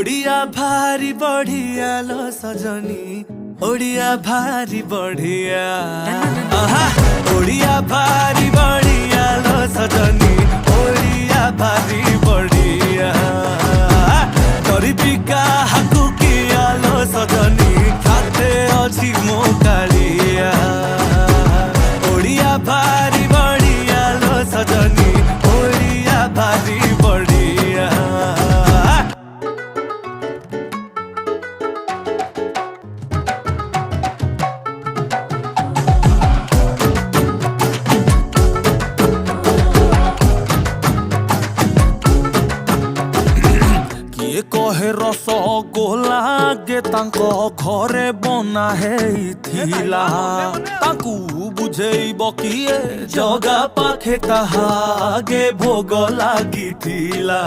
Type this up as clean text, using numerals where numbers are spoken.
ओडिया भारी बढ़िया लो सजनी, ओडिया भारी बढ़िया। आहा ओडिया भारी बढ़िया लो सजनी, ओडिया भारी बढ़िया। गरीबी का हाकु किया लो सजनी, खाते अछि मो कालिया। ओडिया भारी बढ़िया लो सजनी, ओडिया भारी बढ़िया। किए कहे रसगोला गे तांको घरे बना हेइथिला, तांकू बुझेइब किए जगा पाखे ताहा गे भोग लागिथिला।